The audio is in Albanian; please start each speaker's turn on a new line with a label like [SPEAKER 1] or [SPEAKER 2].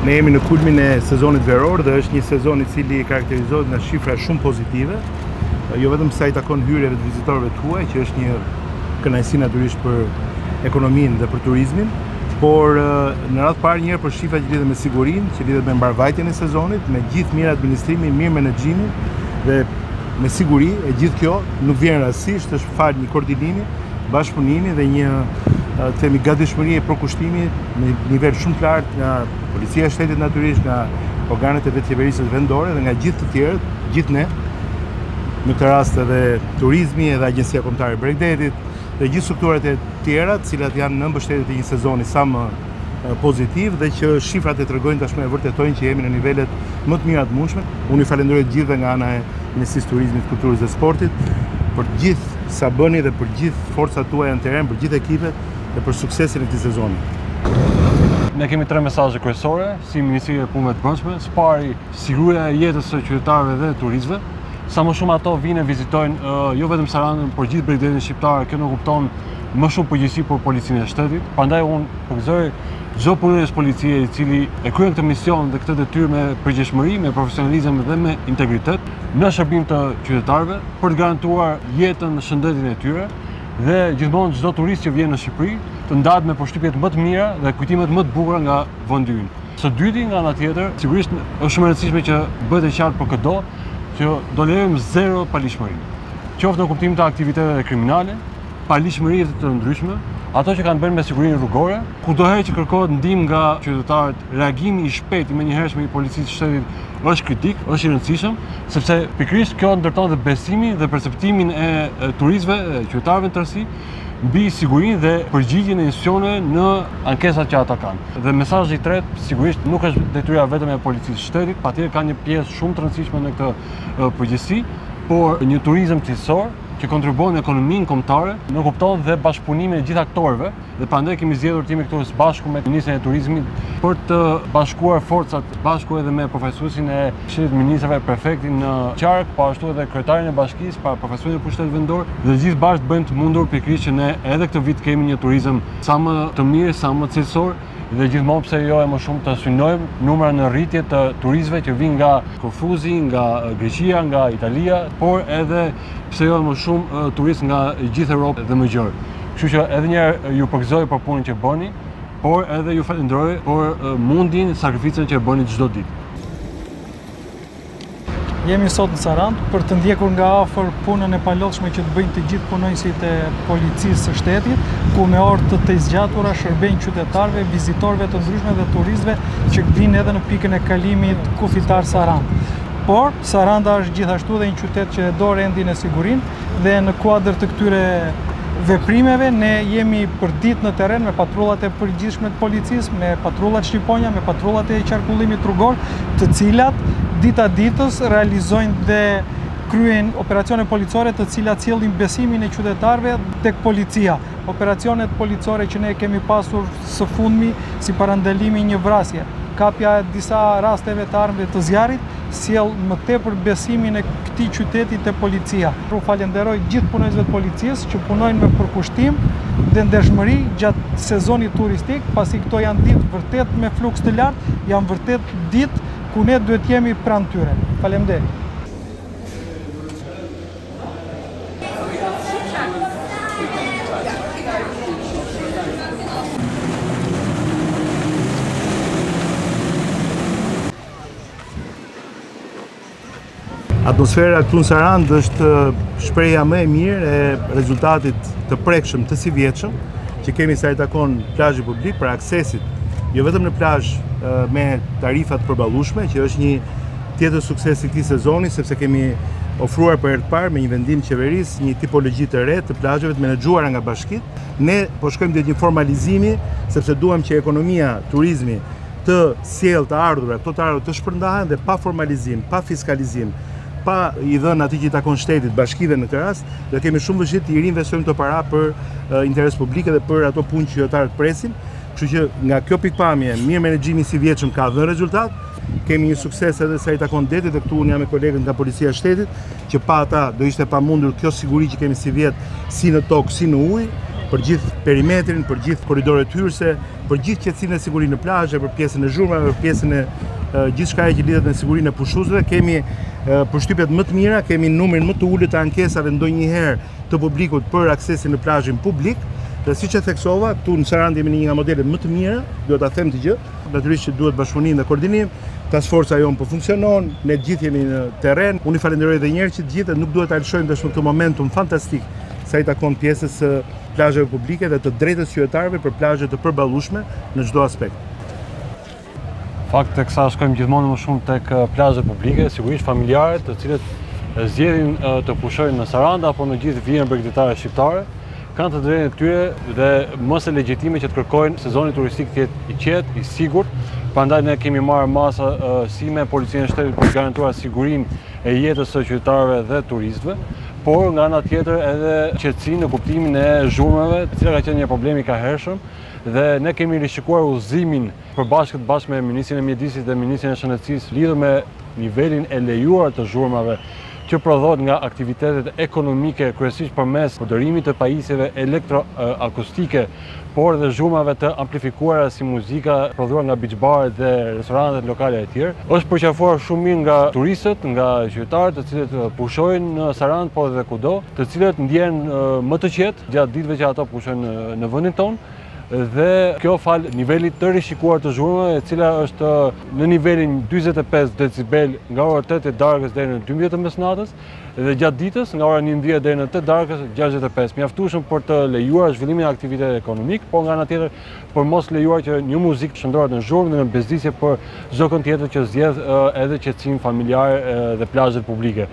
[SPEAKER 1] Ne jemi në kulmin e sezonit veror dhe është një sezon i cili karakterizohet nga shifra shumë pozitive, jo vetëm sa i takon hyrjeve të vizitorëve tuaj, që është një kënaqësi natyrisht për ekonominë dhe për turizmin, por në radhë parë njëherë për shifra që lidhen me sigurinë, që lidhet me mbarvajtjen e sezonit, me gjithë mirë administrimin, mirë menaxhimin dhe me siguri, e gjithë kjo nuk vjen rastësisht, është fal një koordinimi, bashkëpunimi dhe një themi gatishmëri e përkushtimi në nivel shumë të lartë nga Policia e Shtetit natyrisht, nga organet e vetëqeverisjes vendore dhe nga gjithë të tjerët, gjithë ne, në këtë rast edhe turizmi edhe Agjencia Kombëtare e Bregdetit dhe gjithë strukturat e tjera, të cilat janë në mbështetje të një sezoni sa më pozitiv dhe që shifrat e tregojnë tashmë e vërtetojnë që jemi në nivelet më të mira të mundshme. Unë ju falenderoj të gjithëve nga ana e Ministrisë së Turizmit, Kulturës dhe Sportit për gjithë sa bëni dhe për gjithë forcat tuaja në terren, për gjithë ekipet dhe për suksesin e këtij sezoni.
[SPEAKER 2] Ne kemi 3 mesazhe kryesore si Ministri e Punëve të Brendshme. Së pari, siguria e jetës së qytetarëve dhe turistëve. Sa më shumë ato vinë e vizitojnë jo vetëm Saranën, por gjithë Bregdetin shqiptar, kjo nuk kupton më shumë përgjegjësi për Policinë e Shtetit. Prandaj unë përgëzoj çdo punonjës policie i cili e kryen këtë mision dhe këtë detyrë me përgjegjësi, me profesionalizëm dhe me integritet në shërbim të qytetarëve për të garantuar jetën, shëndetin e tyre dhe gjithmonë çdo turist që vjen në Shqipëri të ndahet me përshtypjet më të mira dhe kujtimet më të bukura nga vendi ynë. Së dyti, nga ana tjetër, sigurisht është shumë e rëndësishme që bëhet e qartë për çdo që do lejojmë zero palishmëri. Qoftë në kuptim të aktiviteteve kriminale, palishmëri të ndryshme, ato që kanë bërë me sigurinë rrugore, kudoherë që kërkohet ndihmë nga qytetarët, reagimi i shpejtë i menjëhershëm i Policisë së Shtetit është kritik, është i rëndësishëm, sepse pikërisht kjo ndërton dhe besimin dhe perceptimin e turistëve, qytetarëve në tërësi, mbi sigurinë dhe përgjigjen e institucioneve në ankesat që ata kanë. Dhe mesazhi i tretë, sigurisht nuk është detyra vetëm e Policisë së Shtetit, patjetër ka një pjesë shumë të rëndësishme në këtë përgjegjësi, por një turizëm cilësor që kontribuon në ekonominë kombëtare, në kupton dhe bashkëpunimin e gjithë aktorëve, dhe prandaj kemi zgjedhur të jemi këtu së bashku me Ministrin e Turizmit për të bashkuar forcat, bashku edhe me profesuesin e Këshillit të Ministrave, prefektin në qark, po ashtu edhe kryetarin e bashkisë, profesuesin e pushtetit vendor, dhe gjithë bashkë bëjmë të mundur pikërisht që ne edhe këtë vit kemi një turizëm sa më të mirë, sa më cilësor, dhe gjithmonë pse jo e më shumë të synojmë numra në rritje të turistëve që vinë nga Korfuzi, nga Greqia, nga Italia, por edhe pse jo e më shumë turistë nga gjithë Europë dhe më gjërë. Kështu që edhe një herë ju përgëzoj për punën që bëni, por edhe ju falenderoj për mundin, sakrificën që bëni çdo ditë.
[SPEAKER 3] Jemi sot në Sarandë për të ndjekur nga afër punën e palodhshme që të bëjnë të gjithë punonjësit e Policisë së Shtetit, ku me orë të zgjatura shërbejnë qytetarëve, vizitorëve të ndryshme dhe turistëve që vinë edhe në pikën e kalimit kufitar Sarandë. Por Saranda është gjithashtu dhe një qytet që e do rendin e sigurinë dhe në kuadër të këtyre veprimeve ne jemi përdit në terren me patrullat e përgjithshme të policisë, me patrullat shqiponja, me patrullat e qarkullimit rrugor, të cilat dita ditës realizojnë dhe kryen operacione policore të cilat sjellin besimin e qytetarëve tek policia. Operacionet policore që ne kemi pasur së fundmi si parandalimi një vrasje, kapja e disa rasteve të armëve të zjarrit, sjell më tepër besimin e këtij qyteti te policia. Unë falenderoj gjithë punonjësve të policisë që punojnë me përkushtim dhe ndershmëri gjatë sezonit turistik, pasi këto janë ditë vërtet me fluks të lartë, janë vërtet ditë ku ne duhet jemi pranë tyre. Faleminderit.
[SPEAKER 1] Atmosfera këtu në Sarandë është shprehja më e mirë e rezultatit të prekshëm të sivjetshëm që kemi sa i takon plazhi publik për aksesit, jo vetëm në plazh me tarifat përballueshme, që është një tjetër sukses i këtij sezoni, sepse kemi ofruar për herë të parë me një vendim qeverisë një tipologji të re të plazheve të menaxhuara nga bashkitë. Ne po shkojmë drejt një formalizimi, sepse duam që ekonomia, turizmi të sjellë të ardhurat, këto të ardhurat të shpërndahen dhe pa formalizim, pa fiskalizim, pa i dhënë atij që i takon shtetit, bashkive në këtë rast, dhe kemi shumë vështirë të riinvestojmë këto para për interes publik dhe për ato punë që qytetarët presin. Kështu që nga kjo pikpamje, mirë menaxhimi i sivjetshëm ka dhënë rezultat. Kemi një sukses edhe sa i takon detit, dhe këtu unë jam me kolegët nga Policia e Shtetit, që pa ata do ishte pamundur kjo siguri që kemi si vjet, si në tokë, si në ujë, për gjithë perimetrin, për gjithë korridoret hyrëse, për gjithë qetësinë e sigurinë në plazhe, për pjesën e zhurmave, për pjesën e gjithçka që lidhet me sigurinë e pushuesve. Kemi përshtypjet më të mira, kemi numrin më të ulët të ankesave ndonjëherë të publikut për aksesin në plazhin publik. Dhe siç e theksova, këtu në Sarandë jemi në një nga modelet më të mira, duhet ta them të gjë. Natyrisht që duhet bashkëpunim dhe koordinim. Task Force-a jonë po funksionon, ne gjithë jemi në terren. Unë i falenderoj edhe një herë që të gjithë nuk duhet ta lëshojmë tash këtë momentum fantastik sa i takon pjesës së plazheve publike dhe të drejtës qytetarëve për plazhe të përballueshme në çdo aspekt.
[SPEAKER 2] Fakt tek sa shkojmë gjithmonë më shumë tek plazhet publike, sigurisht familjare, të cilët zgjedhin të pushojnë në Sarandë apo në gjithë vijën bregdetare shqiptare, kanë të drejtën e tyre dhe mos e legjitime që të kërkojnë sezoni turistik të jetë i qetë, i sigurt. Prandaj ne kemi marrë masa si me Policinë e Shtetit për të garantuar sigurinë e jetës së qytetarëve dhe turistëve, por nga ana tjetër edhe qetësinë në kuptimin e zhurmave, e cila ka qenë një problem i kahershëm, dhe ne kemi rishikuar udhëzimin bashkë me Ministrin e Mjedisit dhe Ministrin e Shëndetësisë lidhur me nivelin e lejuar të zhurmave që prodhohet nga aktivitetet ekonomike, kryesisht përmes përdorimit të pajisjeve elektroakustike, por dhe zhurmave të amplifikuara si muzika prodhuar nga beach baret dhe restorantet lokale e tjerë. Është përqafuar shumë mirë nga turistët, nga qytetarët të cilët pushojnë në Sarandë, por edhe kudo, të cilët ndjehen më të qetë gjatë ditëve që ato pushojnë në vendin tonë. Dhe kjo fal nivelit të rishikuar të zhurmave, e cila është në nivelin 45 decibel nga ora 8 e darkës deri në 12 të mesnatës, dhe gjatë ditës nga ora 11 deri në 8 darkës 65. Mjaftueshëm për të lejuar zhvillimin e aktivitetit ekonomik, por nga ana tjetër për mos lejuar që një muzikë shndrohet në zhurmë dhe në bezdisje për çdo kënd tjetër që zgjedh edhe qetësinë familjare dhe plazhet publike.